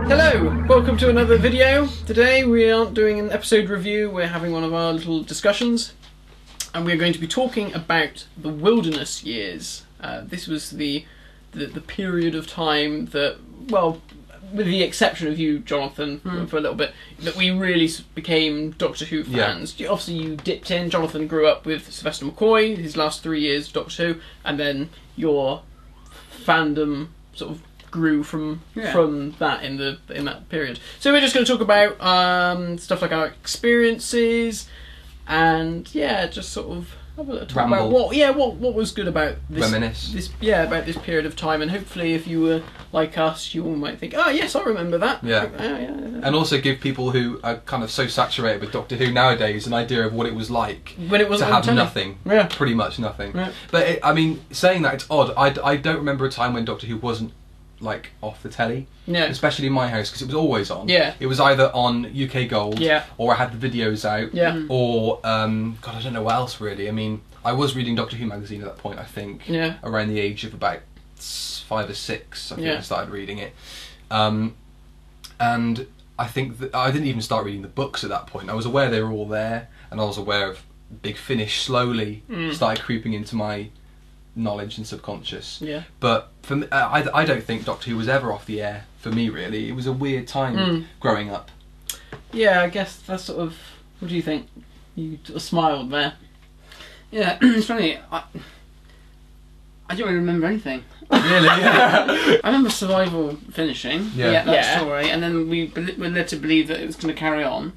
Hello, welcome to another video. Today we aren't doing an episode review, we're having one of our little discussions, and we're going to be talking about the wilderness years. This was the period of time that, well, with the exception of you, Jonathan, for a little bit, that we really became Doctor Who fans. Yeah. Obviously you dipped in, Jonathan grew up with Sylvester McCoy, his last 3 years of Doctor Who, and then your fandom sort of grew from that in that period. So we're just going to talk about stuff like our experiences, and just sort of talk about what was good about this period of time, and hopefully if you were like us, you all might think, oh yes, I remember that. And also give people who are kind of so saturated with Doctor Who nowadays an idea of what it was like when it was to have nothing, pretty much nothing. But I mean, saying that, it's odd. I don't remember a time when Doctor Who wasn't like off the telly, especially in my house, because it was always on. It was either on UK Gold, or I had the videos out, or God, I don't know what else really. I mean, I was reading Doctor Who magazine at that point, I think, around the age of about 5 or 6. I think I started reading it, and I think that I didn't even start reading the books at that point. I was aware they were all there, and I was aware of Big Finish slowly started creeping into my knowledge and subconscious. But for me, I don't think Doctor Who was ever off the air for me, really. It was a weird time growing up. Yeah, I guess that's sort of... What do you think? You sort of smiled there. Yeah, it's funny. I don't really remember anything. Really? I remember Survival finishing. That story, and then we were led to believe that it was going to carry on.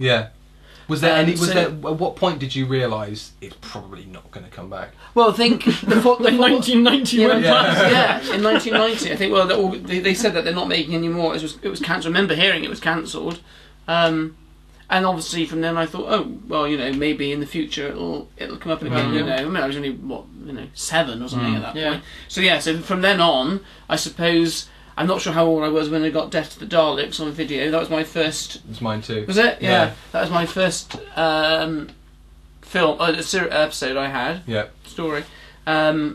Was there any? At what point did you realise it's probably not going to come back? Well, I think in 1990 went past. In 1990, I think. Well, they said that they're not making any more. It was cancelled. I remember hearing it was cancelled, and obviously from then I thought, oh well, maybe in the future it'll come up again. I mean, I was only 7 or something at that point. So from then on, I suppose. I'm not sure how old I was when I got Death to the Daleks on video. That was my first... It was mine too. Was it? Yeah. That was my first episode I had. Story. I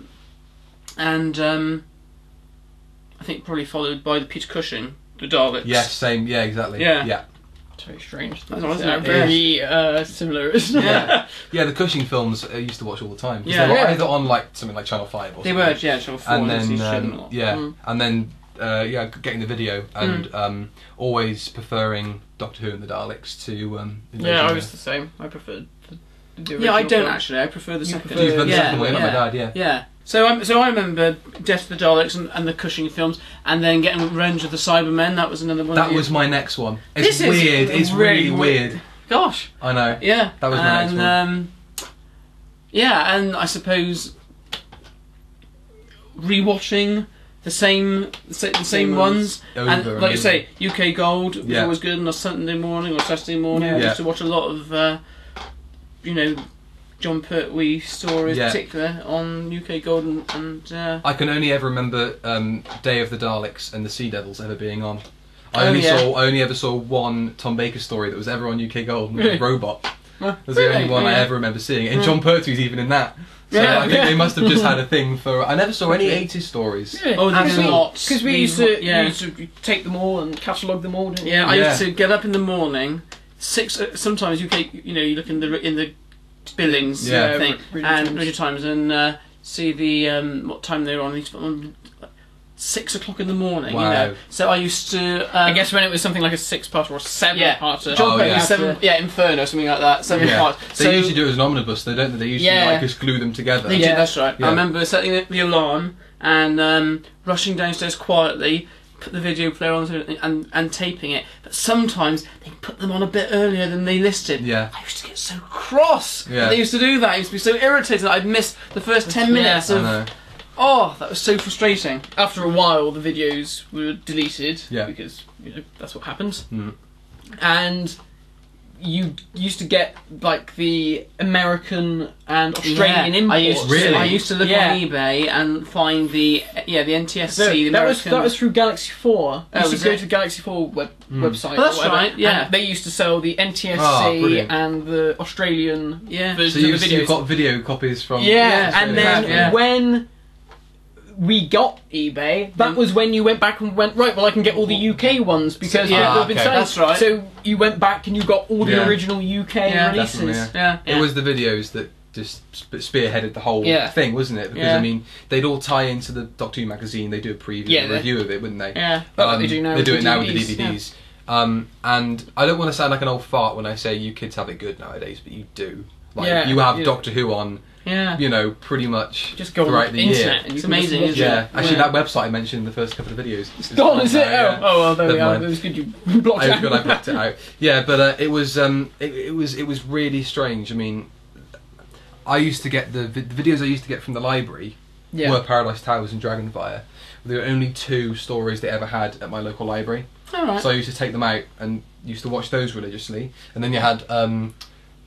think probably followed by the Peter Cushing, the Daleks. Yes, same. Yeah, exactly. Yeah. It's very strange. Very similar, isn't it? Yeah, the Cushing films I used to watch all the time. They were either on like something like Channel 5 or something. They were, Channel 4. And then, and then... getting the video and always preferring Doctor Who and the Daleks to I was the same. I preferred the original I don't film. actually. I prefer the second. You prefer the second one, like my dad, Yeah. So I remember Death to the Daleks and the Cushing films, and then getting Revenge of the Cybermen. That was another one. That was my next one. It's weird. It's really weird. Gosh. I know. Yeah. That was my next one. And I suppose rewatching the same ones, and like you say, UK Gold was always good on a Sunday morning or Saturday morning. I used to watch a lot of John Pertwee stories, in particular on UK Gold, and I can only ever remember Day of the Daleks and the Sea Devils ever being on. I only ever saw one Tom Baker story that was ever on UK Gold, and it was Robot. That's the only one I ever remember seeing, and John Pertwee's even in that. So I think they must have just had a thing for... I never saw any 80s stories. Oh, because we used to take them all and catalogue them all, didn't we? I used to get up in the morning, 6... sometimes you look in the billings thing, and Radio Times, and see the what time they were on. 6 o'clock in the morning. Wow. You know, so I used to. I guess when it was something like a 6-part or a 7-part. Inferno, something like that. 7 parts. They usually do it as an omnibus. They don't. They usually like just glue them together. They do. That's right. I remember setting the alarm and rushing downstairs quietly. Put the video player on and taping it, but sometimes they put them on a bit earlier than they listed. Yeah. I used to get so cross that they used to do that. I used to be so irritated that I'd miss the first 10 minutes of. Oh, that was so frustrating. After a while, the videos were deleted because that's what happens. Mm. And you used to get like the American and Australian imports. I used to look on eBay and find the NTSC. So the American... that was through Galaxy 4. You used to go to Galaxy 4 website. Oh, that's right. Yeah, and they used to sell the NTSC and the Australian versions of the videos. So you've got video copies from and then when we got eBay, that was when you went back and went, right, well I can get all the UK ones because they've been selling. That's right. So you went back and you got all the original UK releases. It was the videos that just spearheaded the whole thing, wasn't it? Because I mean, they'd all tie into the Doctor Who magazine. They do a preview, a review of it, wouldn't they? Yeah, but they do now. They do it now with the DVDs. And I don't want to sound like an old fart when I say you kids have it good nowadays, but you do. Like you have Doctor Who on. Yeah. You know, pretty much just go throughout on the internet year. And it's amazing, isn't it? Actually, that website I mentioned in the first couple of videos. It's gone, is it? Oh, well, there we are. It was good you blocked it out. I blocked it out. Yeah, but it was really strange. I mean, I used to get the videos I used to get from the library were Paradise Towers and Dragonfire. There were only 2 stories they ever had at my local library. Alright. So I used to take them out and used to watch those religiously. And then you had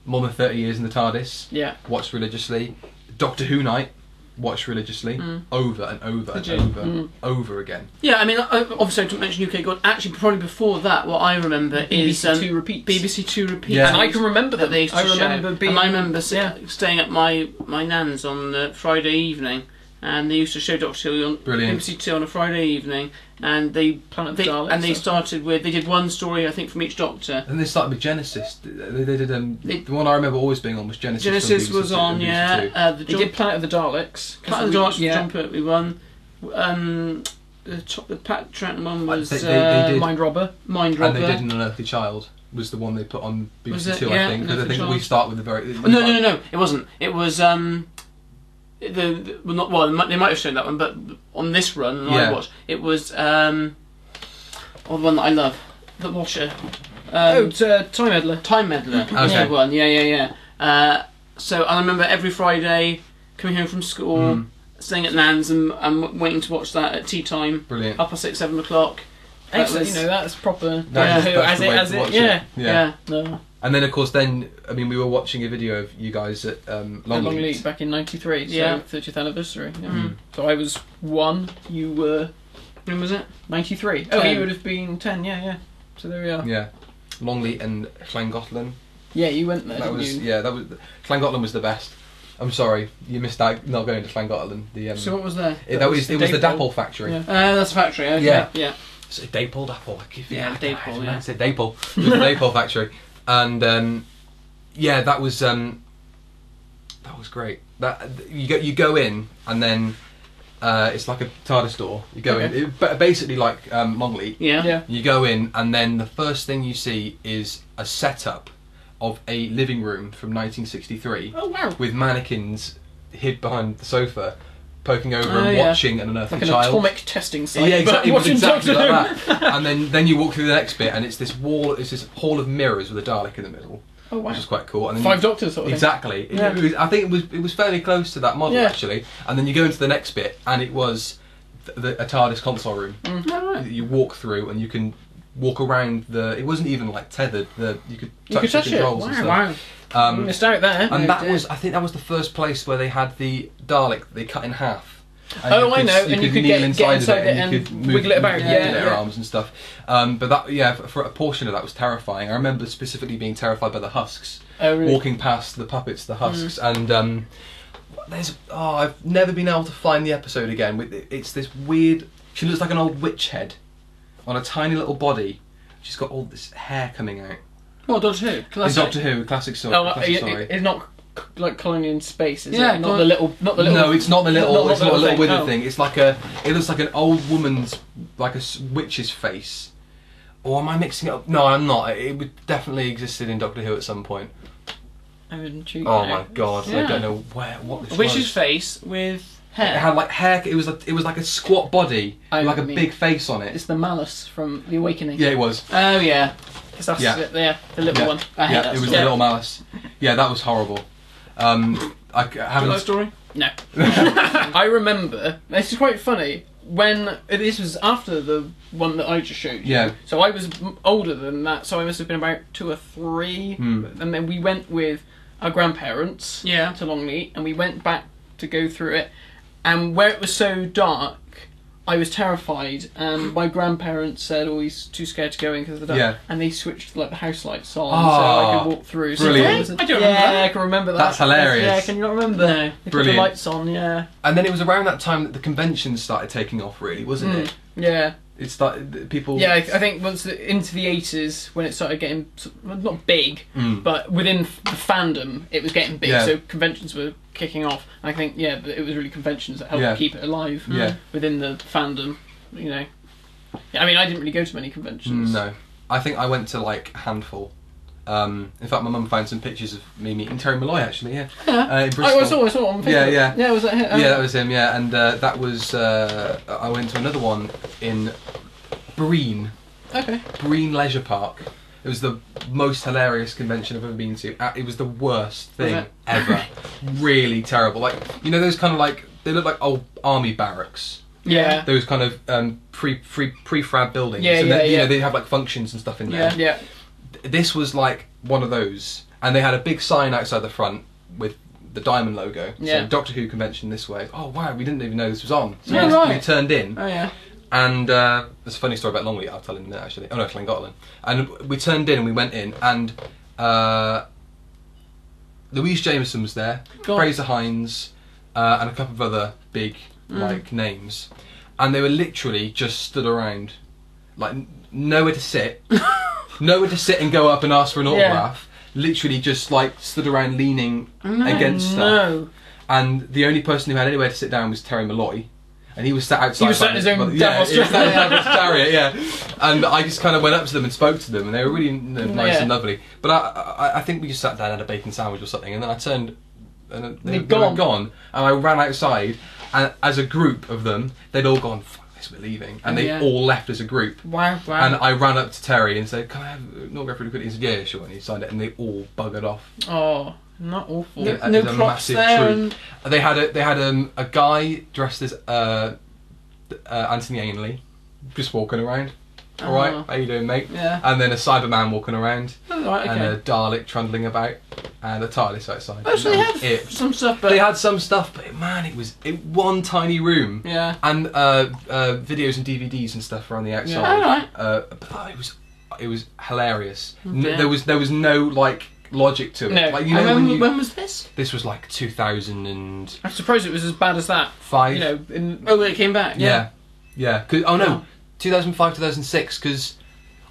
More Than 30 Years in the TARDIS. Yeah. Watched religiously. Doctor Who Night. Watched religiously. Over and over and over again. Yeah, I mean, obviously I didn't mention UK God. Actually, probably before that, what I remember is BBC Two repeats. BBC Two repeats. Yeah. And I can remember that they used to I remember staying at my nan's on the Friday evening, and they used to show Doctor Who on BBC Two on a Friday evening, and they started with they did one story I think from each Doctor. And they started with Genesis. They did the one I remember always being on was Genesis. Genesis was on, they did Planet of the Daleks. Planet of the Daleks, John Pertwee one. The Pat Trenton one was they did Mind Robber. And they did An Unearthly Child. Was the one they put on BBC Two, I think. Because I think we start with the very. No, it wasn't. It was they might have shown that one, but on this run I watched, it was the one that I love, The Watcher. Time Meddler. Time Meddler. Okay. One. Yeah. So I remember every Friday coming home from school, staying at Nan's and waiting to watch that at tea time. Brilliant. 6:30, 7 o'clock. Excellent. That's proper. Yeah. No. And then, of course, we were watching a video of you guys at Longleat back in '93, so 30th anniversary. Yeah. So I was 1, you were... When was it? 93. 10. Oh, you would have been 10, yeah. So there we are. Yeah. Longleat and Llangollen. Yeah, you went there, Llangollen was the best. I'm sorry, you missed out not going to Llangollen. So what was there? It was the Dapple factory. Yeah. That's a factory, okay. Yeah. So Dapple, Dapple. Dapple, yeah. I said Dapple. It was the Dapple factory. And that was great. That you go in and then it's like a TARDIS door. You go in, basically like Longleat. Yeah. You go in and then the first thing you see is a setup of a living room from 1963. Oh wow! With mannequins hid behind the sofa, poking over and watching An Unearthly Child. Like an atomic testing site. Yeah, exactly. Exactly like that. And then you walk through the next bit, and it's this wall. It's this hall of mirrors with a Dalek in the middle. Oh wow! Which is quite cool. And then 5 Doctors sort of thing. Exactly. Yeah. I think it was fairly close to that model actually. And then you go into the next bit, and it was a TARDIS console room. You walk through, and you can walk around it wasn't even like tethered. You could touch the controls and stuff. Wow. Missed out there. And I think that was the first place where they had the Dalek they cut in half. And I know, and you could get inside it and you could wiggle it about, their arms and stuff. But that, for a portion of that was terrifying. I remember specifically being terrified by the husks, walking past the puppets, the husks, and I've never been able to find the episode again. It's this weird. She looks like an old witch head on a tiny little body. She's got all this hair coming out. What, Doctor Who? Classic. Doctor Who, classic story. It's not like Colony in Space, is it? Not the little. No, it's not the little. It's not a little withered thing. It's like a. It looks like an old woman's, like a witch's face. Or am I mixing it up? No, I'm not. It would definitely existed in Doctor Who at some point. I wouldn't. Oh my god! Yeah. I don't know what this was. Witch's face with hair. It had like hair. It was like a squat body, with like a big face on it. It's the Malice from The Awakening. Yeah, it was. Oh yeah. Because that's the little one. Yeah, it was the little Malice. Yeah, that was horrible. I haven't. That story? No. I remember. This is quite funny. When this was after the one that I just showed you. Yeah. So I was older than that. So I must have been about 2 or 3. And then we went with our grandparents. Yeah. To Longleat, and we went back to go through it. And where it was so dark, I was terrified, and my grandparents said, "Oh, he's too scared to go in because of the dark." Yeah. And they switched like the house lights on, so I could walk through. Brilliant. So I don't remember that. I can remember that. That's hilarious. Yeah, can you not remember? No. They put the lights on, yeah. And then it was around that time that the conventions started taking off, really, wasn't it? Yeah. It started, people... Yeah, I think once into the 80s, when it started getting, not big, but within the fandom, it was getting big, so conventions were kicking off. And I think, it was really conventions that helped keep it alive within the fandom, you know. Yeah, I mean, I didn't really go to many conventions. No. I think I went to, like, a handful. In fact, my mum found some pictures of me meeting Terry Malloy, actually, in Bristol. I saw it on Facebook. Yeah, was that him? Yeah, that was him, yeah. And that was... I went to another one in Breen. Okay. Breen Leisure Park. It was the most hilarious convention I've ever been to. It was the worst thing ever. Really terrible. Like, you know those kind of like... They look like old army barracks. Yeah. Those kind of prefab buildings. Yeah, and then, you know, they have like functions and stuff in there. Yeah. This was like one of those, and they had a big sign outside the front with the Diamond logo. So Doctor Who convention this way. Oh wow, we didn't even know this was on. So we turned in. Oh yeah. And there's a funny story about Longleat. I'll tell in a minute actually. Oh no, Llangollen. And we turned in and we went in, and Louise Jameson was there, Fraser Hines, and a couple of other big like names, and they were literally just stood around, like nowhere to sit. Nowhere to sit and go up and ask for an autograph. Literally just like stood around leaning against stuff. And the only person who had anywhere to sit down was Terry Malloy. And he was sat outside. He was sat in his own devil's chariot, yeah. And I just kind of went up to them and spoke to them, and they were really nice and lovely. But I think we just sat down and had a bacon sandwich or something, and then I turned and they were gone. And I ran outside, and as a group of them, they'd all gone, we're leaving, and they all left as a group. Wow. And I ran up to Terry and said, "Can I have an autograph really quickly?" He said, "Yeah, sure." And he signed it, and they all buggered off. Oh, not awful. No props there. They had a guy dressed as Anthony Ainley, just walking around. All right, how you doing, mate? Yeah. And then a Cyberman walking around, right, okay. and a Dalek trundling about, and a TARDIS outside. Oh, so they had some stuff, but they had some stuff, but man, it was one tiny room. Yeah. And videos and DVDs and stuff around the outside. Yeah. All right. But it was hilarious. Okay. There was no like logic to it. No. Like, you know, when was this? This was like 2000 and. I'm surprised it was as bad as that. 5. You know. When it came back. Yeah. 2005, 2006. Because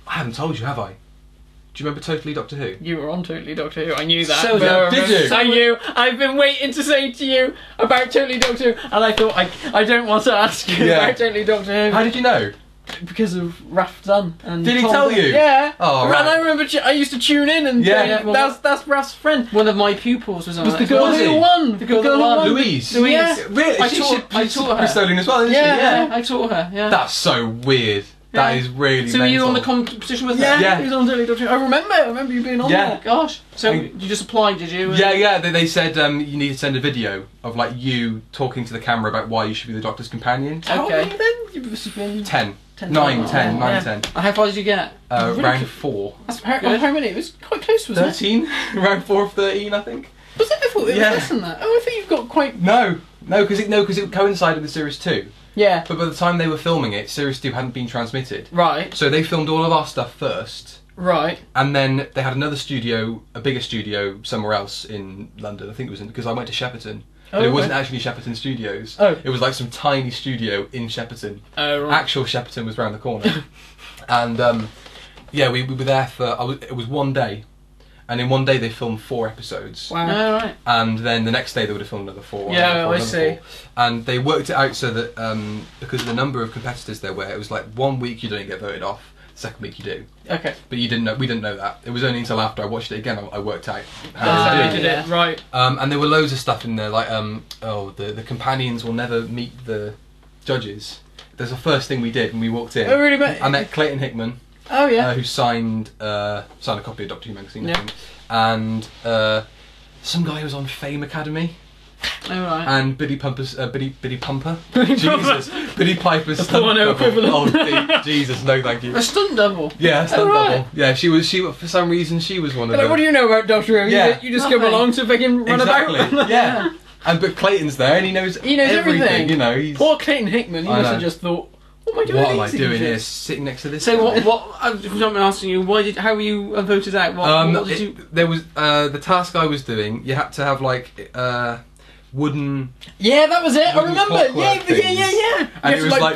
I haven't told you, have I? Do you remember Totally Doctor Who? You were on Totally Doctor Who. I knew that. So did you? I knew. I've been waiting to say to you about Totally Doctor Who, and I thought I don't want to ask you about Totally Doctor Who. How did you know? Because of Raf Dunn and Did he Tom tell Dunn. you? Yeah. Oh, And right. I remember I used to tune in and that's Raf's friend. One of my pupils was on Was that. the girl who won? The girl who won. Louise. Yeah. Really? I taught her. Bristolian as well, isn't she? Yeah, I taught her. Yeah. That's so weird. That is really. So were you mental. on the competition with her? Yeah. He was on Totally Doctor Who. I remember you being on there. Gosh. So you just applied, did you? Yeah. They said you need to send a video of like you talking to the camera about why you should be the Doctor's companion. How many then? You must have been 10. 9, 10. And how far did you get? Round 4. That's how many? It was quite close, wasn't 13? Round 4 of 13, I think. Was it? I thought it was less than that. Oh, I think you've got quite. No, because it coincided with Series 2. Yeah. But by the time they were filming it, Series 2 hadn't been transmitted. Right. So they filmed all of our stuff first. Right. And then they had another studio, a bigger studio somewhere else in London. I think it was because I went to Shepperton. But it wasn't actually Shepperton Studios. Oh. It was like some tiny studio in Shepperton. Oh, right. Actual Shepperton was round the corner. And we were there for, it was one day. And in one day they filmed 4 episodes. Wow. Oh, right. And then the next day they would have filmed another 4. Yeah, I see. 4. And they worked it out so that because of the number of competitors there were, it was like 1 week you don't get voted off, second week you do. Okay. But we didn't know that. It was only until after I watched it again I worked out how they did it. Right. And there were loads of stuff in there like the companions will never meet the judges. There's the first thing we did when we walked in. Oh really? I met Clayton Hickman. Oh yeah. Who signed a copy of Doctor Who magazine, I think. And some guy who was on Fame Academy. Oh right. And Biddy Pumper. Jesus. Biddy Piper's stunt double. Equivalent. Oh, Jesus, no thank you. A stunt double? Yeah, stunt double. Yeah, she for some reason she was one of them. What do you know about Doctor Who? Yeah. You just come along to fucking run about. Yeah. But Clayton's there and he knows everything. You know, he's... Poor Clayton Hickman, he must have just thought, what am I doing here, sitting next to this So guy? what I've been asking you, how were you voted out? What did you... There was, the task I was doing, you had to have like, wooden... Yeah, that was it, I remember! Yeah. And it was like...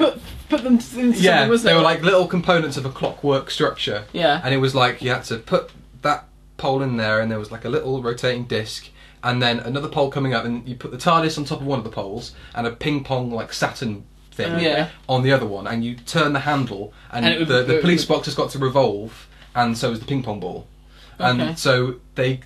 Put them into something, wasn't they were like little components of a clockwork structure. Yeah. And it was like, you had to put that pole in there and there was like a little rotating disc and then another pole coming up and you put the TARDIS on top of one of the poles and a ping pong like Saturn thing on the other one and you turn the handle and the police box has got to revolve and so is the ping pong ball. Okay. And so they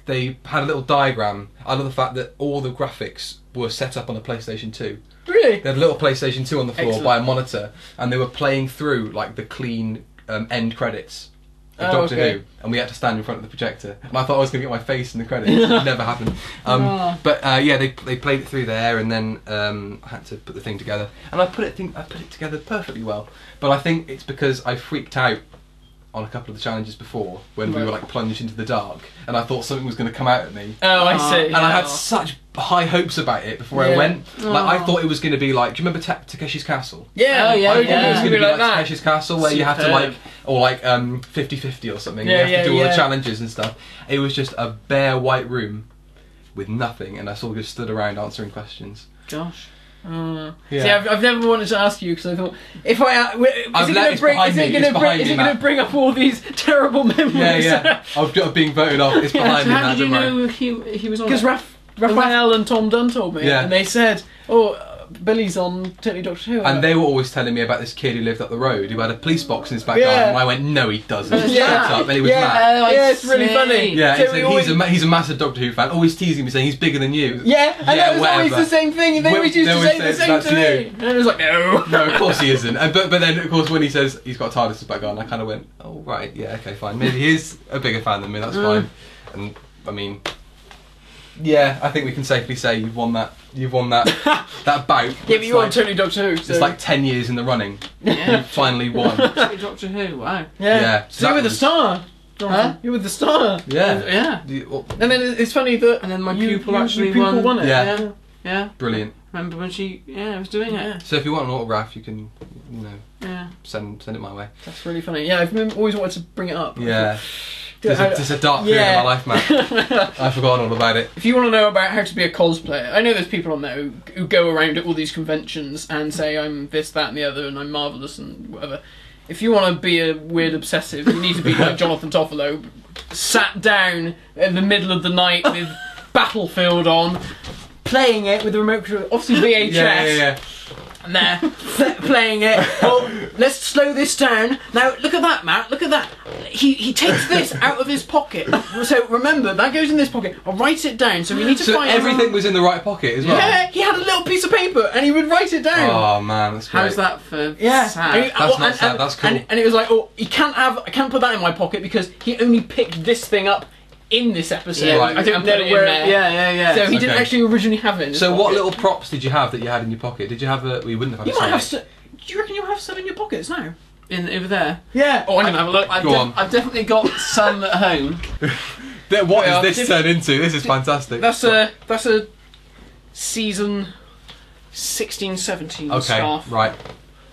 had a little diagram. I love the fact that all the graphics were set up on a PlayStation 2. Really? They had a little PlayStation 2 on the floor by a monitor and they were playing through like the clean end credits of Doctor Who and we had to stand in front of the projector and I thought I was going to get my face in the credits. It never happened. But they played it through there and then I had to put the thing together and I put it together perfectly well. But I think it's because I freaked out on a couple of the challenges before when we were like plunged into the dark and I thought something was going to come out at me. Oh, I see. And I had such high hopes about it before I went. Like I thought it was going to be like, do you remember Takeshi's Castle? Yeah. I thought it was going to be like that. Takeshi's Castle where you have to like, or like 50-50 or something. You have to do all the challenges and stuff. It was just a bare white room with nothing and I sort of just stood around answering questions. Gosh. See, I've never wanted to ask you because I thought if is it going to bring up all these terrible memories? Yeah. Of being voted off. It's behind me. How did you know he was on? Because Raphael and Tom Dunn told me, and they said, Billy's on Totally Doctor Who. And they were always telling me about this kid who lived up the road who had a police box in his back garden, and I went, no he doesn't. Shut up. And he was mad. It's really funny. Yeah, so he's a massive Doctor Who fan, always teasing me saying he's bigger than you. Yeah, and that was always the same thing, they always used to say the same to me. And I was like, no. No, of course he isn't. But then, of course, when he says he's got a TARDIS in his back garden, I kind of went, oh right, yeah, okay, fine. Maybe he is a bigger fan than me, that's fine. And, I mean... Yeah, I think we can safely say you've won that that bout. Yeah, but you won Totally Doctor Who. So. It's like 10 years in the running. You finally won. Totally Doctor Who, wow. Yeah. So you're with the star. Huh? You're with the star. Yeah. And then it's funny that and then my pupil actually won it. Yeah. Brilliant. Remember when she was doing it. So if you want an autograph you can send it my way. That's really funny. Yeah, I've always wanted to bring it up. Yeah. There's a dark period in my life, man. I've forgotten all about it. If you want to know about how to be a cosplayer, I know there's people on there who go around at all these conventions and say I'm this, that and the other and I'm marvellous and whatever. If you want to be a weird obsessive, you need to be like Jonathan Toffolo, sat down in the middle of the night with Battlefield on, playing it with the remote control, obviously VHS. Yeah. And they're playing it. Oh, let's slow this down. Now, look at that, Matt. Look at that. He takes this out of his pocket. So remember, that goes in this pocket. I'll write it down. So we need to find. So everything was in the right pocket as well. Yeah, he had a little piece of paper and he would write it down. Oh man, that's great. How's that for? Sad? That's not sad. That's cool. And it was like, I can't put that in my pocket because he only picked this thing up in this episode. Yeah, right. I think and put it in there. Yeah. So he didn't actually originally have it in his pocket. What little props did you have that you had in your pocket? Did you have a... Well, you wouldn't have had you might have do you reckon you'll have some in your pockets now? Over there? Yeah. Oh, I'm going to have a look. I've definitely got some at home. What is this turned into? This is fantastic. That's a season 16-17 scarf. Right.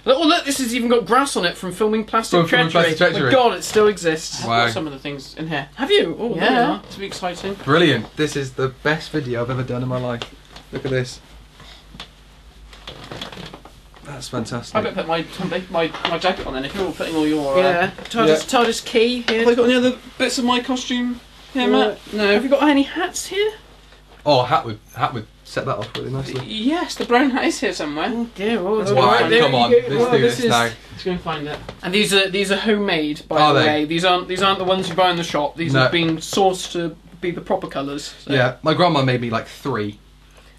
Look, this has even got grass on it from filming Plastic Treachery. My God, it still exists. Wow. I've got some of the things in here. Have you? Oh, yeah. It's be exciting. Brilliant. This is the best video I've ever done in my life. Look at this. That's fantastic. I better put my jacket on then if you're all putting all your... TARDIS key here. Have I got any other bits of my costume? Yeah, Matt. No. Have you got any hats here? Oh, hat would set that off really nicely. Yes, the brown hat is here somewhere. Oh dear, well, come on, let's do this now. Let's go and find it. And these are homemade, by the way. These aren't the ones you buy in the shop. These have been sourced to be the proper colours. So. Yeah, my grandma made me like 3.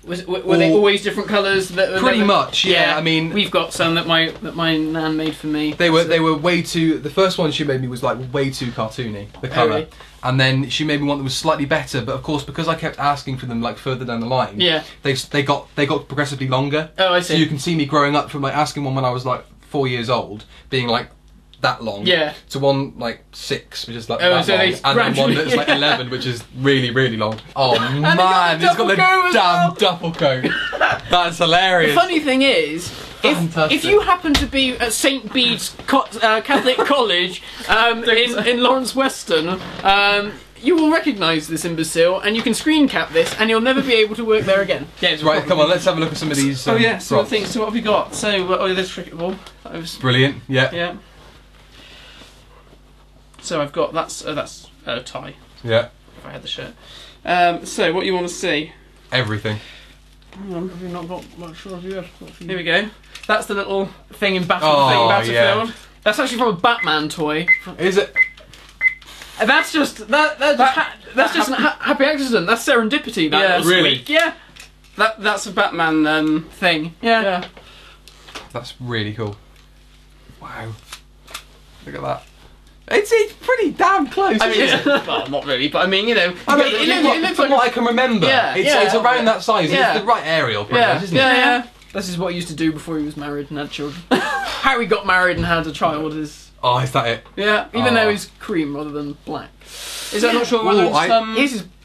Were they always different colours? Pretty much, yeah. I mean, we've got some that my nan made for me. They were way too. The first one she made me was like way too cartoony, the colour. Really? And then she made me one that was slightly better, but of course because I kept asking for them like further down the line, they got progressively longer. Oh, I see. So you can see me growing up from like asking one when I was like 4 years old, being like that long, to one like 6, which is like that long, and then one that's like 11, which is really, really long. Oh man, it's got the damn duffel coat. That's hilarious. The funny thing is, if you happen to be at St Bede's Catholic College in Lawrence Weston, you will recognise this imbecile, and you can screen cap this, and you'll never be able to work there again. Yeah, right. Come on, let's have a look at some of these. So what have we got? So there's cricket ball. Brilliant. Yeah. Yeah. So I've got that's a tie. Yeah. If I had the shirt. So what you want to see? Everything. Have you not got much of you? Here we go. That's the little thing in Battlefield. Yeah. That's actually from a Batman toy. Is it? That's just just a happy accident. That's serendipity. That really. Week. Yeah. That's a Batman thing. Yeah. That's really cool. Wow. Look at that. It's pretty damn close. I mean, well, not really, but I mean, you know, it looks like what I can remember. It's around that size. Yeah. It's the right aerial, pretty much, isn't it? Yeah. This is what he used to do before he was married and had children. How he got married and had a child is. Oh, is that it? Yeah, even though he's cream rather than black. Is that not sure whether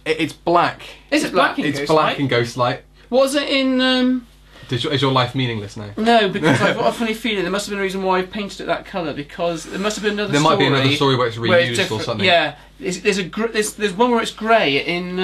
it's black. Is it black in It's Ghostlight? black in Ghostlight. Was it in? Is your life meaningless now? No, because I've got a funny feeling there must have been a reason why I painted it that colour, because there must have been another story. There might be another story where it's reused or something. Yeah, there's one where it's grey in,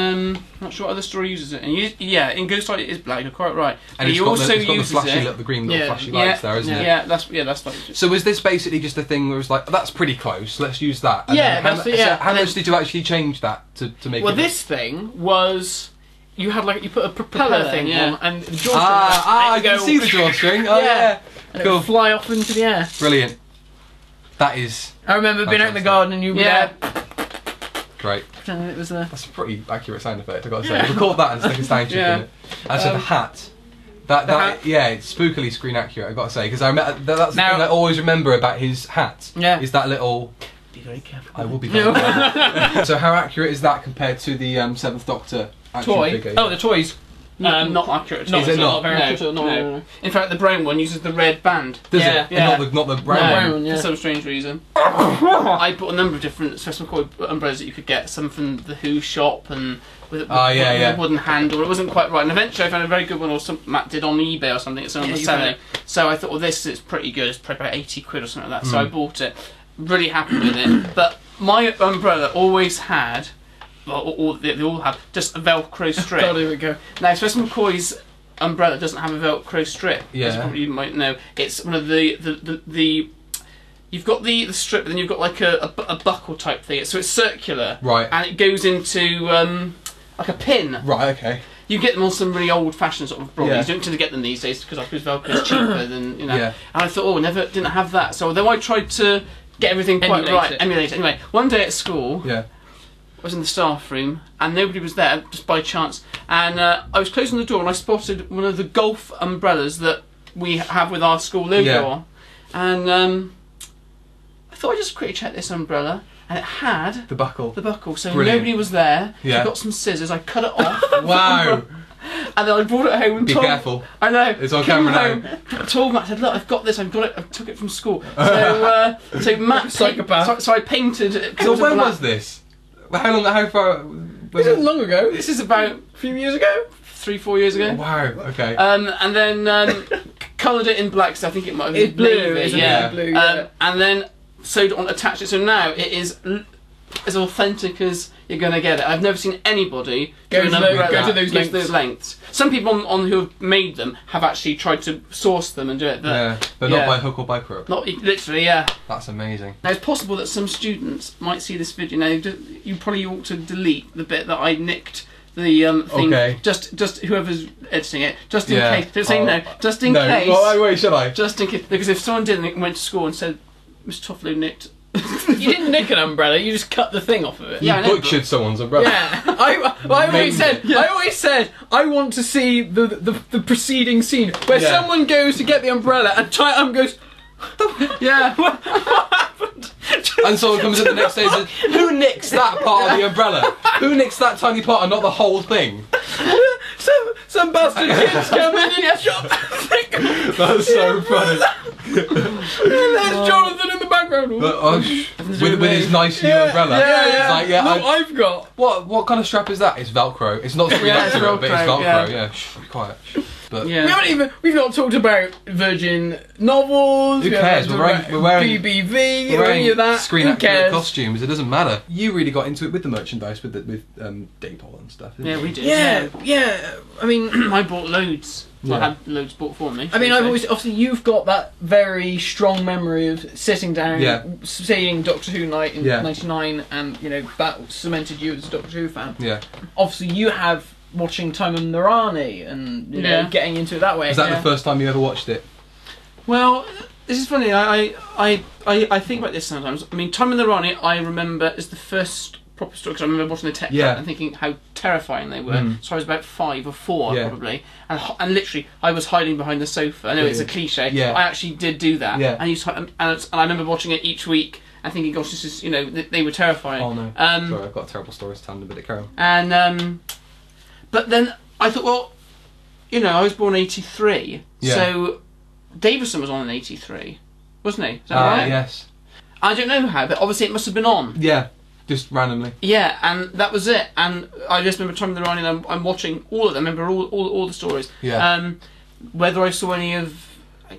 not sure what other story uses it. And in Ghostlight it is black, you're quite right. And it's got the green little flashy lights there, isn't it? Yeah, that's like it. So was this basically just a thing where it was like, that's pretty close, let's use that? And how much did you actually change that to make it? Well, this thing was... You put a propeller thing on, and the drawstring. I can see the drawstring. Oh yeah, and cool. It would fly off into the air. Brilliant. That is. I remember being out in the garden and you were there. Great. Pretending it was there. That's a pretty accurate sound effect. I got to say. Record that and stick a sound chip in it. And so the hat. It's spookily screen accurate. I got to say, because that's the thing I always remember about his hat. Yeah. Is that little. Be very careful. I will be very careful. So how accurate is that compared to the Seventh Doctor? Toy? Figure? Oh, the toys. Not accurate. Is it not? Very accurate. No. In fact, the brown one uses the red band. Does it? Yeah. Not the brown one. For some strange reason. I bought a number of different Special McCoy umbrellas that you could get. Some from the Who shop and with a wooden handle. It wasn't quite right. And eventually, I found a very good one, or some Matt did on eBay or something that someone was selling. So I thought, well, this is pretty good. It's probably about 80 quid or something like that. So I bought it. Really happy with it. But my umbrella always had. They all have just a Velcro strip. God, here we go. Now, Special McCoy's umbrella doesn't have a Velcro strip. Yeah. As probably you might know. It's one of the you've got the strip, and then you've got like a buckle type thing. So it's circular. Right. And it goes into like a pin. Right. Okay. You get them on some really old-fashioned sort of brawlers. You don't tend to get them these days because I suppose Velcro is cheaper than Yeah. And I thought, didn't have that. So then I tried to get everything quite right. Emulate it. Anyway, one day at school. Yeah. I was in the staff room and nobody was there, just by chance, and I was closing the door and I spotted one of the golf umbrellas that we have with our school logo on, and I thought I'd just quickly check this umbrella, and it had the buckle, so Brilliant. Nobody was there. Yeah. I got some scissors, I cut it off. Wow. And then I brought it home and Be careful. I know. It's on camera now. Told Matt, said, look, I've got this, I've got it, I took it from school. So Matt, psychopath. So I painted it. So when was this? How far? This isn't long ago. This is about a few years ago. 3-4 years ago. Oh, wow. Okay. And then coloured it in black. So I think it might have been blue. Navy, Blue. And then sewed on, attached it. So now it is as authentic as you're going to get it. I've never seen anybody go to those lengths. Some people on who have made them have actually tried to source them and do it. But not by hook or by crook. Not literally, yeah. That's amazing. Now it's possible that some students might see this video. Now you probably ought to delete the bit that I nicked. The thing, okay. just whoever's editing it, just in case. Don't say no. Just in case. Well, wait, should I? Just in case, because if someone did and went to school and said, "Mr. Toffolo nicked," you didn't nick an umbrella. You just cut the thing off of it. You butchered someone's umbrella. Yeah, I always said, I want to see the preceding scene where someone goes to get the umbrella and goes. Yeah. What happened? And someone comes in the next day and says, "Who nicks that part of the umbrella? Who nicks that tiny part and not the whole thing?" Some bastard kids come in and shop. That's so funny. There's Jonathan in the background. With his nice new umbrella. Yeah. Like, I've got. What kind of strap is that? It's Velcro. It's not screwed up to it, but it's Velcro. Yeah. Shh, be quiet. But we've not talked about Virgin novels. Who cares? We're wearing BBV or any of that. Screen accurate costumes. It doesn't matter. You really got into it with the merchandise with Daypol and stuff. Yeah, we did. Yeah. I mean, I bought loads. I had loads bought for me. I mean, obviously you've got that very strong memory of sitting down, seeing Doctor Who night in '99, and that cemented you as a Doctor Who fan. Yeah. Obviously, you have. Watching Timon Nirani and getting into it that way. Was that the first time you ever watched it? Well, this is funny. I think about this sometimes. I mean, Timon Nirani, I remember is the first proper story because I remember watching the Tech Trap and thinking how terrifying they were. So I was about 5 or 4 probably, and literally I was hiding behind the sofa. I know it's a cliche. Yeah. I actually did do that. Yeah. And I remember watching it each week and thinking, gosh, this is they were terrifying. Oh no. Sorry, I've got a terrible story to tell them, but it carry on. And but then I thought, well, I was born 83, so Davison was on in 83, wasn't he? Is that right? Yes. I don't know how, but obviously it must have been on. Yeah, just randomly. Yeah, and that was it. And I just remember Timon Nirani, and I'm watching all of them. I remember all the stories. Yeah. Whether I saw any of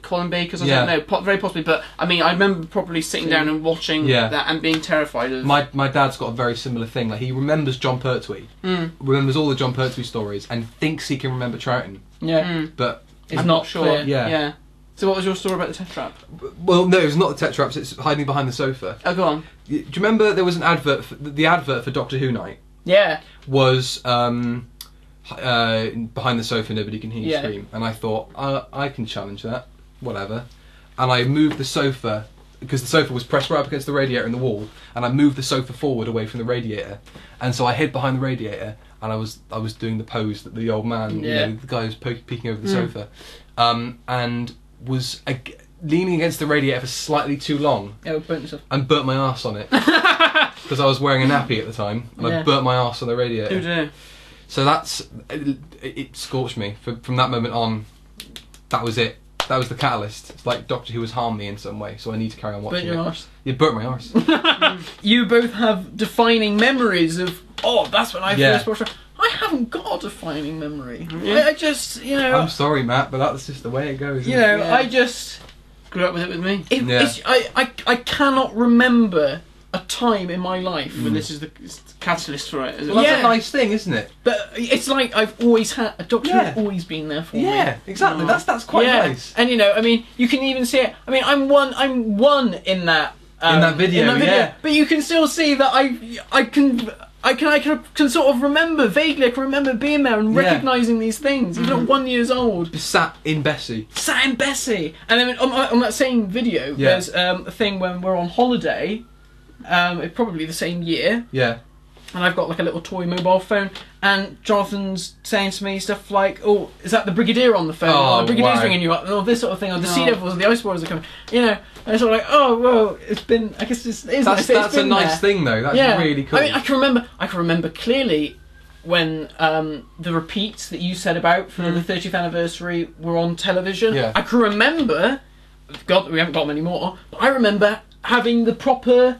Colin Baker's, I don't know, very possibly. But I mean, I remember probably sitting down and watching that and being terrified of. My dad's got a very similar thing. Like he remembers John Pertwee, remembers all the John Pertwee stories, and thinks he can remember Troughton. Yeah, but I'm not sure. Clear. Yeah. So what was your story about the Tech Trap? Well, no, it's not the Tech Traps. It's hiding behind the sofa. Oh, go on. Do you remember there was an advert? The advert for Doctor Who Night. Yeah. Was behind the sofa, nobody can hear you scream, and I thought I can challenge that. Whatever, and I moved the sofa because the sofa was pressed right up against the radiator in the wall, and I moved the sofa forward away from the radiator, and so I hid behind the radiator, and I was doing the pose that the old man, the guy who was peeking over the sofa, and was leaning against the radiator for slightly too long, and burnt my arse on it because I was wearing a nappy at the time, and I burnt my arse on the radiator. Oh dear. So it scorched me. From that moment on, that was it. That was the catalyst. It's like Doctor Who has harmed me in some way, so I need to carry on watching it. Burnt your arse? You burnt my arse. You both have defining memories of, that's when I first watched it. I haven't got a defining memory. I just, I'm sorry, Matt, but that's just the way it goes. I just... Grew up with it with me. I cannot remember a time in my life. But this is the catalyst for it. Well, that's a nice thing, isn't it? But it's like I've always had a Doctor Who's always been there for me. Yeah, exactly. That's quite nice. And I mean, you can even see it. I mean, I'm one in that video. But you can still see that I can sort of remember vaguely. I can remember being there and recognising these things, even at 1 year old. Sat in Bessie. And then on that same video, there's a thing when we're on holiday. Probably the same year. Yeah. And I've got like a little toy mobile phone, and Jonathan's saying to me stuff like, "Oh, is that the Brigadier on the phone? Oh, the Brigadier's ringing you up," and all this sort of thing. Or the Sea Devils or the Ice Warriors are coming. And it's sort of like, "Oh, well, it's been. I guess it's nice. That's a nice thing, though. That's really cool." I mean, I can remember clearly when the repeats that you said about for the 30th anniversary were on television. Yeah. I can remember. God, we haven't got them anymore. But I remember having the proper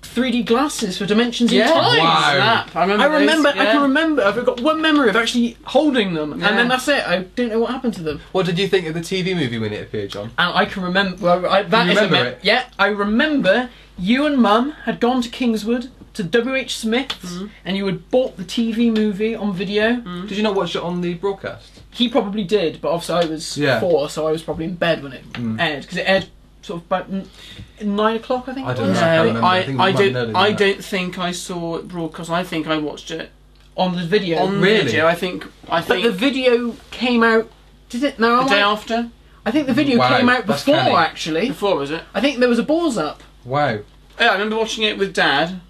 3D glasses for Dimensions in Time. Wow. I remember. I can remember. I've got one memory of actually holding them, and then that's it. I don't know what happened to them. What did you think of the TV movie when it appeared, John? And I can remember. Well, remember it? Yeah, I remember. You and Mum had gone to Kingswood to WH Smith's and you had bought the TV movie on video. Did you not watch it on the broadcast? He probably did, but obviously I was 4, so I was probably in bed when it aired, because it aired sort of about 9 o'clock, I think. I don't know. I don't think I saw it broadcast. I think I watched it on the video. On video, I think. But the video came out. Did it? No, the day after. I think the video came out before, actually. Before, was it? I think there was a Balls Up. Wow. Yeah, I remember watching it with Dad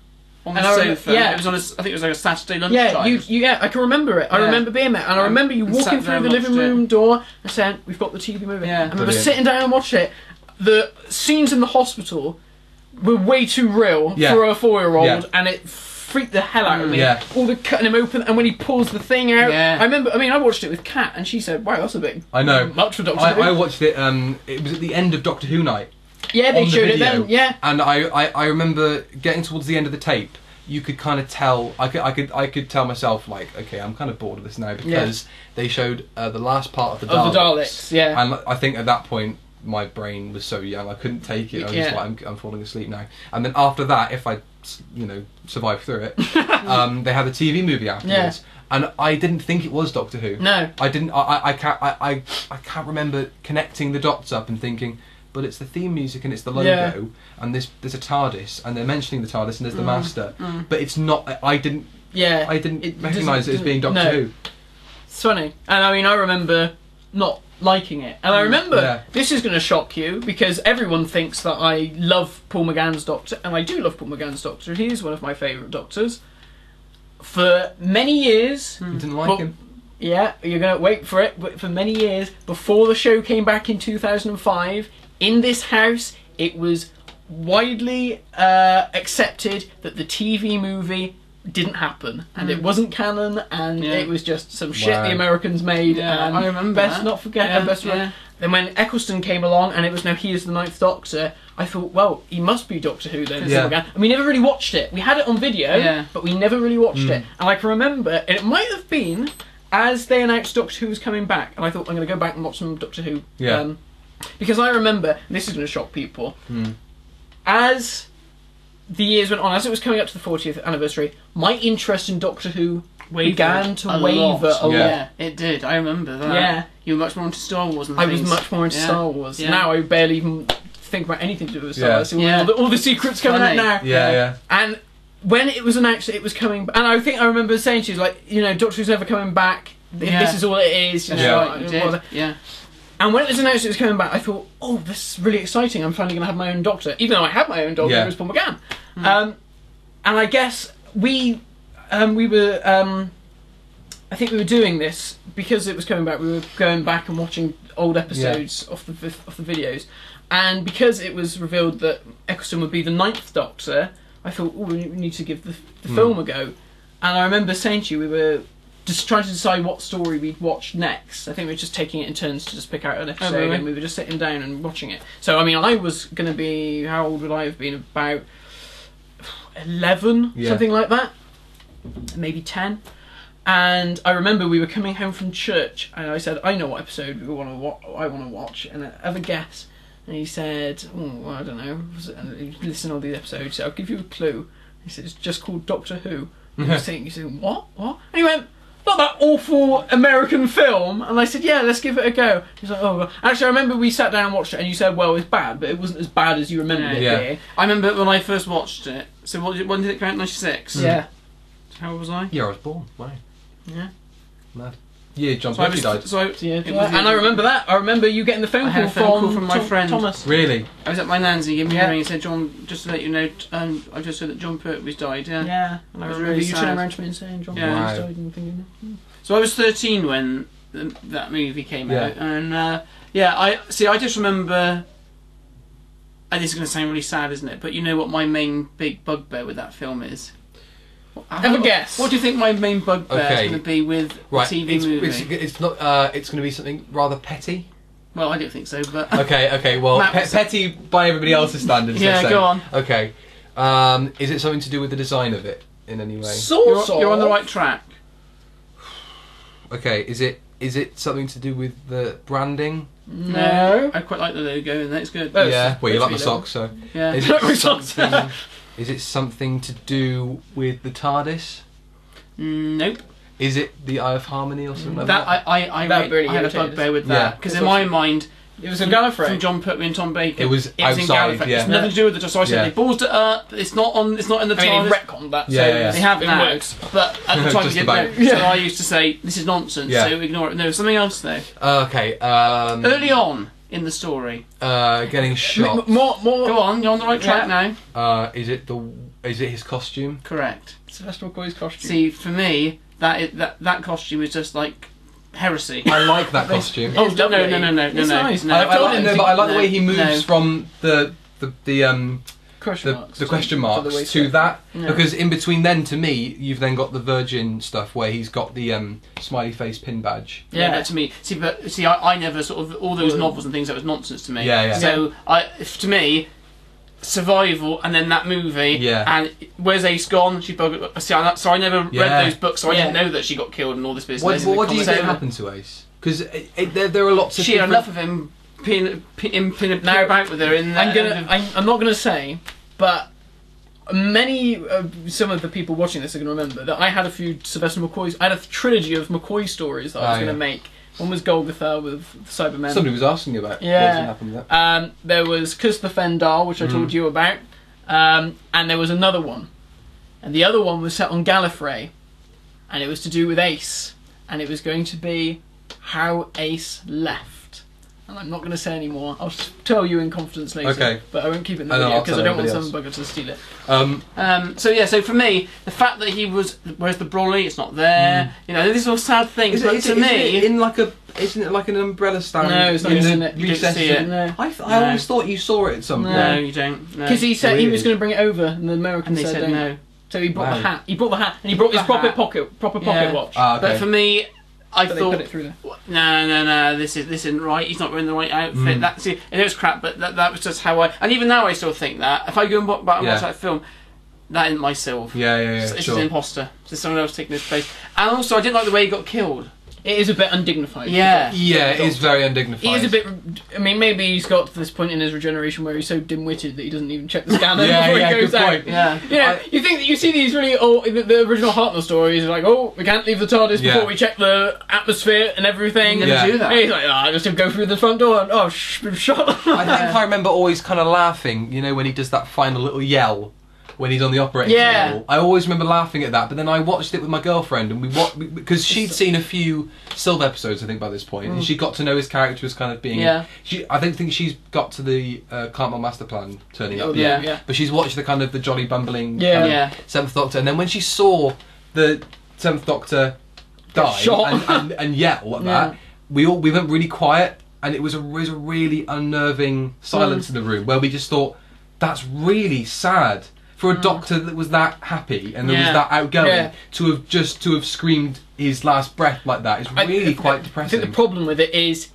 on the sofa. Yeah. It was on I think it was like a Saturday lunchtime. Yeah, I can remember it. I remember being there, and I remember you walking through the living room door and saying, "We've got the TV movie." Yeah. I remember sitting down and watching it. The scenes in the hospital were way too real for a 4-year-old, and it freaked the hell out of me. Yeah. All the cutting him open, and when he pulls the thing out. Yeah. I watched it with Kat, and she said, "Wow, that's a bit much for Doctor Who." I watched it. It was at the end of Doctor Who night. Yeah, they showed it then. Yeah. And I remember getting towards the end of the tape. You could kind of tell. I could tell myself, like, okay, I'm kind of bored of this now, because they showed the last part of the Daleks. Of the Daleks, yeah. And I think at that point, my brain was so young, I couldn't take it. I was just like, I'm falling asleep now. And then after that, if I, survived through it, they had the TV movie afterwards. Yeah. And I didn't think it was Doctor Who. No, I didn't. I can't remember connecting the dots up and thinking, but it's the theme music and it's the logo, and there's a TARDIS, and they're mentioning the TARDIS, and there's the Master, but it's not. I didn't recognise it as being Doctor Who. It's funny, and I remember not liking it, and I remember this is going to shock you, because everyone thinks that I love Paul McGann's Doctor, and I do love Paul McGann's Doctor. He is one of my favourite Doctors. For many years, you didn't like him. Yeah, you're going to wait for it. But for many years, before the show came back in 2005, in this house, it was widely accepted that the TV movie didn't happen, and it wasn't canon, and it was just some shit the Americans made. And I remember best not forget. Then when Eccleston came along, and it was now he is the 9th Doctor, I thought, well, he must be Doctor Who then. And we never really watched it. We had it on video, but we never really watched it. And I can remember, and it might have been as they announced Doctor Who was coming back, and I thought, I'm going to go back and watch some Doctor Who. Because I remember, and this is going to shock people, as the years went on, as it was coming up to the 40th anniversary, my interest in Doctor Who began to waver a lot. Yeah, it did. I remember that. Yeah. You were much more into Star Wars than I was much more into Star Wars. Yeah. Now I barely even think about anything to do with Star Wars. All the secrets coming out now. Yeah. And when it was announced that it was coming, and I think I remember saying to you, like, Doctor Who's never coming back. This is all it is. Yeah. And when it was announced it was coming back, I thought, oh, this is really exciting. I'm finally going to have my own Doctor. Even though I had my own Doctor, it was Paul McGann. And I guess we were... I think we were doing this because it was coming back. We were going back and watching old episodes off the videos, and because it was revealed that Eccleston would be the 9th Doctor, I thought, oh, we need to give the film a go. And I remember saying to you, we were just trying to decide what story we'd watch next. I think we were just taking it in turns to just pick out an episode, and we were just sitting down and watching it. So I was going to be, how old would I have been? About 11, something like that, maybe 10. And I remember we were coming home from church, and I said, I know what episode I want to watch, and have a guess. And he said, well, I don't know. And he listened to all these episodes, so I'll give you a clue. He said, it's just called Doctor Who. And you said, what? And he went, not that awful American film. And I said, yeah, let's give it a go. He's like, oh, God. Actually, I remember we sat down and watched it, and you said, well, it's bad, but it wasn't as bad as you remembered it being. I remember when I first watched it. So when did it come out? 96? Yeah. How old was I? Yeah, I was born. Wow. Yeah. Mad. Yeah, John Pertwee died. And I remember that. I remember you getting the phone call from my friend Thomas. Really? I was at my nan's, he gave me a ring and said, John, just to let you know, I just heard that John Pertwee's died, Yeah. And I remember really you turning around to me and saying, John Pertwee's died, and thinking, So I was 13 when that movie came out, and I just remember, and this is going to sound really sad, isn't it? But you know what my main big bugbear with that film is? Have a guess. What do you think my main bugbear is going to be with the TV movie? It's not. It's going to be something rather petty. Well, I don't think so, but okay. Well, petty by everybody else's standards. Yeah, go on. Okay. Is it something to do with the design of it in any way? You're on the right track. Okay. Is it something to do with the branding? No. I quite like the logo, and that's good. Yeah. Well, you like my socks, so. Yeah. You like my socks. Is it something to do with the TARDIS? Nope. Is it the Eye of Harmony or something like that? I had a bugbear with that because in my mind. It was in Gallifrey. From John Pertwee and Tom Baker. It was outside, in Gallifrey. yeah. It's nothing to do with it. So I said they ballsed it up. It's not in the TARDIS. They retconned that. Yeah, so they have now. works. But at the time we didn't know. So I used to say, this is nonsense, so ignore it. No, something else though. Okay. Early on in the story. Getting shot. More. Go on, you're on the right track now. Is it his costume? Correct. Sylvester McCoy's costume. See, for me, that costume is just like heresy. I like that costume. Oh no! It's nice. I like the way he moves from the question marks to that, because in between then, to me, you've then got the Virgin stuff where he's got the smiley face pin badge. Yeah, but to me, I never sort of all those novels and things, that was nonsense to me. Yeah. So to me, survival and then that movie. And where's Ace gone? So I never read those books, so I didn't know that she got killed and all this business. What do you think happened to Ace? Because there are lots of. She had enough of him pinning about with her. I'm not gonna say, but some of the people watching this are gonna remember that I had a few Sylvester McCoy's. I had a trilogy of McCoy stories that I was gonna make. One was Golgotha with Cybermen. Somebody was asking you about what happened with that. There was Kus the Fendar, which I told you about, and there was another one. And the other one was set on Gallifrey, and it was to do with Ace, and it was going to be how Ace left. And I'm not going to say any more. I'll tell you in confidence later, but I won't keep it in the video because I don't want some bugger to steal it. So for me, the fact that he was, where's the brolly? It's not there. You know, these are all sad things. Isn't it like an umbrella stand? No, it's not. Isn't it? You didn't see it. No. I always thought you saw it at some point. No, you don't. Because he said he was going to bring it over, and the Americans said no. So he brought the hat. He brought the hat, and he brought his proper pocket watch. But for me, I thought, put it through there. No, this isn't right. He's not wearing the right outfit. And it was crap, but that was just how I. And even now, I still think that. If I go and back and watch that film, that isn't myself. It's just an imposter. It's someone else taking his place. And also, I didn't like the way he got killed. It is a bit undignified. Yeah, it is very undignified. He is a bit. I mean, maybe he's got to this point in his regeneration where he's so dim-witted that he doesn't even check the scanner before he goes out. You think that you see these really old, the original Hartnell stories, like, oh, we can't leave the TARDIS before we check the atmosphere and everything. He never do that. And he's like, I just go through the front door and been shot. I think I remember always kind of laughing, when he does that final little yell. When he's on the operating table, I always remember laughing at that. But then I watched it with my girlfriend, and because she'd seen a few Sylve episodes, I think by this point, and she got to know his character as kind of being. I don't think she's got to the Cartmel Master Plan turning up yet. But she's watched the jolly bumbling Seventh Doctor, and then when she saw the Seventh Doctor die and yell at that, we went really quiet, and it was a really unnerving silence in the room where we just thought, that's really sad. For a Doctor that was that happy and that was that outgoing, to have screamed his last breath like that is really quite depressing. I think the problem with it is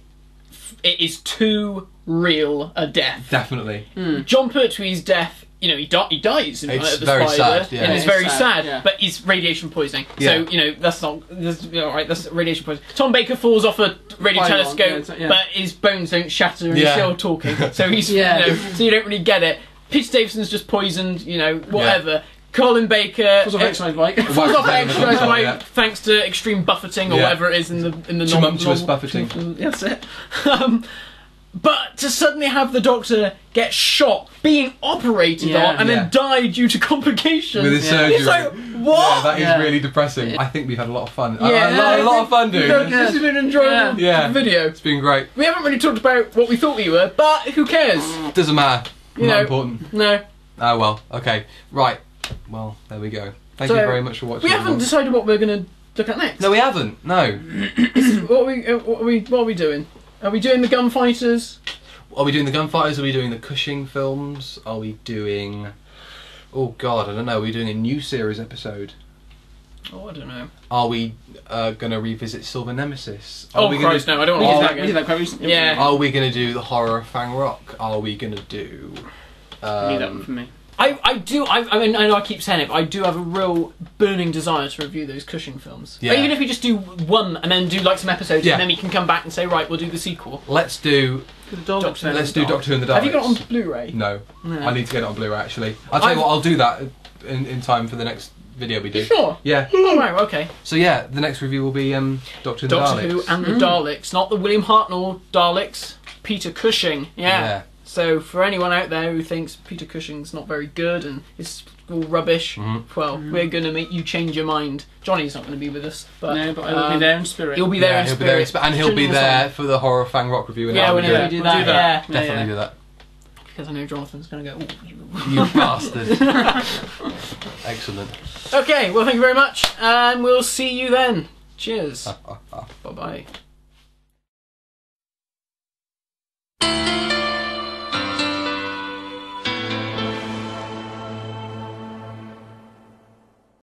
too real a death. Definitely. John Pertwee's death, he dies in it's the very spider, sad, and it's very sad. But it's radiation poisoning, so that's that's radiation poisoning. Tom Baker falls off a radio telescope, but his bones don't shatter and he's still talking. So he's so you don't really get it. Peter Davison's just poisoned, whatever. Colin Baker falls off an exercise bike. Falls off an exercise bike thanks to extreme buffeting or whatever it is in the tumultuous buffeting. That's it. But to suddenly have the Doctor get shot, being operated on, and then die due to complications. With his surgery. It's like, what? Yeah, that is really depressing. I think we've had a lot of fun. A lot of fun doing this. This has been an enjoyable video. It's been great. We haven't really talked about what we thought we were, but who cares? Doesn't matter. Not important. No. Oh well, okay. Right. Well, there we go. Thank you very much for watching. We haven't decided what we're going to look at next. No, we haven't. No. What are we doing? Are we doing the Gunfighters? Are we doing the Gunfighters? Are we doing the Cushing films? Are we doing... Oh God, I don't know. Are we doing a new series episode? Oh, I don't know. Are we going to revisit Silver Nemesis? No, I don't want to use that. We did that quite recently. Yeah. Are we going to do the horror of Fang Rock? Are we going to do... Leave that one for me. I mean, I know I keep saying it, but I do have a real burning desire to review those Cushing films. Yeah. Or even if we just do one and then do like some episodes, and then we can come back and say, right, we'll do the sequel. Let's do Let's do Doctor Who and the Daleks. Have you got it on Blu-ray? No. I need to get it on Blu-ray actually. I'll tell you what, I'll do that in time for the next video we do. Sure. Yeah. Oh, right, okay. So yeah, the next review will be Doctor Who and the Daleks. Not the William Hartnell Daleks, Peter Cushing. Yeah. So for anyone out there who thinks Peter Cushing's not very good and is all rubbish, well, we're going to make you change your mind. Johnny's not going to be with us, but no, but I will be there in spirit. He'll be there in spirit, and he'll be there for the Horror Fang Rock review. Yeah, whenever we do that. Yeah, definitely do that. Because I know Jonathan's going to go, ooh, you bastard. Excellent. Okay, well, thank you very much, and we'll see you then. Cheers. Bye-bye.